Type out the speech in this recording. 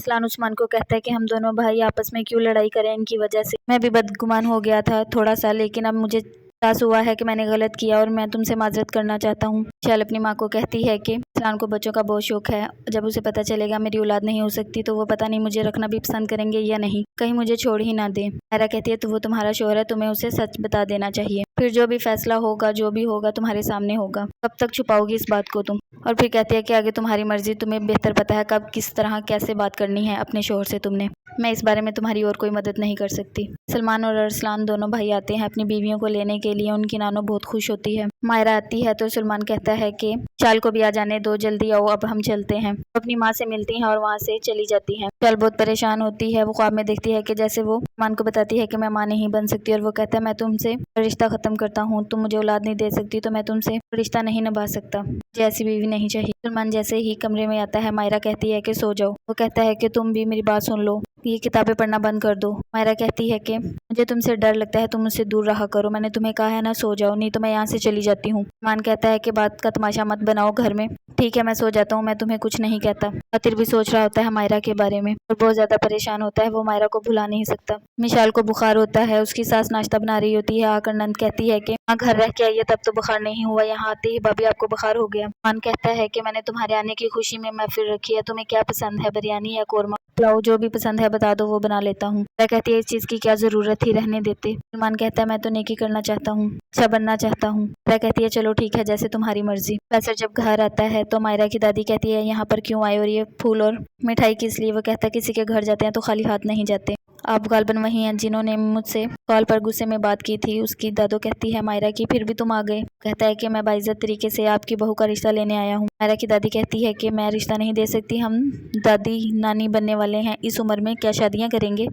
अरसलान उस्मान को कहता है कि हम दोनों भाई आपस में क्यों लड़ाई करें, इनकी वजह से मैं भी बदगुमान हो गया था थोड़ा सा, लेकिन अब मुझे एहसास हुआ है कि मैंने गलत किया और मैं तुमसे माजरत करना चाहता हूँ। शाल अपनी माँ को कहती है कि अरसलान को बच्चों का बहुत शौक है, जब उसे पता चलेगा मेरी औलाद नहीं हो सकती तो वो पता नहीं मुझे रखना भी पसंद करेंगे या नहीं, कहीं मुझे छोड़ ही ना दे। मायरा कहती है तो वो तुम्हारा शौहर है, तुम्हें उसे सच बता देना चाहिए, फिर जो भी फैसला होगा जो भी होगा तुम्हारे सामने होगा, कब तक छुपाओगी इस बात को तुम। और फिर कहती है कि आगे तुम्हारी मर्जी, तुम्हें बेहतर पता है कब किस तरह कैसे बात करनी है अपने शौहर से तुमने, मैं इस बारे में तुम्हारी और कोई मदद नहीं कर सकती। सलमान और अरसलान दोनों भाई आते हैं अपनी बीवियों को लेने के लिए, उनकी नानो बहुत खुश होती है। मायरा आती है तो सलमान कहता है कि शाल को भी आ जाने दो, जल्दी आओ अब हम चलते हैं। वो अपनी माँ से मिलती हैं और वहाँ से चली जाती हैं। शाल बहुत परेशान होती है, वो ख्वाब में देखती है कि जैसे वो सलमान को बताती है कि मैं माँ नहीं बन सकती, और वो कहता है मैं तुमसे रिश्ता खत्म करता हूँ, तुम मुझे औलाद नहीं दे सकती तो मैं तुमसे रिश्ता नहीं निभा सकता, मुझे ऐसी बीवी नहीं चाहिए। सलमान जैसे ही कमरे में आता है मायरा कहती है कि सो जाओ, वो कहता है कि तुम भी मेरी बात सुन लो, ये किताबें पढ़ना बंद कर दो। मायरा कहती है कि मुझे तुमसे डर लगता है, तुम मुझसे दूर रहा करो, मैंने तुम्हें कहा है ना सो जाओ, नहीं तो मैं यहाँ से चली जाती हूँ। सलमान कहता है कि बात का तमाशा मत बनाओ घर में, ठीक है मैं सो जाता हूँ, मैं तुम्हें कुछ नहीं कहता। खातिर भी सोच रहा होता है मायरा के बारे में और बहुत ज्यादा परेशान होता है, वो मायरा को भुला नहीं सकता। मिशाल को बुखार होता है, उसकी सास नाश्ता बना रही होती है, आकर नंद कहती है कि हाँ घर रह के आइए, तब तो बुखार नहीं हुआ, यहाँ आते ही भाभी आपको बुखार हो गया। सलमान कहता है कि मैंने तुम्हारे आने की खुशी में महफिल रखी है, तुम्हें क्या पसंद है, बिरयानी या कोरमा, पुलाव, जो भी पसंद है बता दो वो बना लेता हूँ। मैं कहती है इस चीज की क्या जरूरत थी, रहने देते। सलमान कहता है मैं तो नेकी करना चाहता हूँ, अच्छा बनना चाहता हूँ। मैं कहती है चलो ठीक है जैसे तुम्हारी मर्जी। वैसे जब घर आता है तो मायरा की दादी कहती है यहाँ पर क्यों आए और ये फूल और मिठाई किस लिए। वो कहता है किसी के घर जाते हैं तो खाली हाथ नहीं जाते, आप गालबन वही हैं जिन्होंने मुझसे कॉल पर गुस्से में बात की थी। उसकी दादो कहती है मायरा की फिर भी तुम आ गए। कहता है कि मैं बाइज्जत तरीके से आपकी बहू का रिश्ता लेने आया हूँ। मायरा की दादी कहती है कि मैं रिश्ता नहीं दे सकती, हम दादी नानी बनने वाले हैं, इस उम्र में क्या शादियां करेंगे।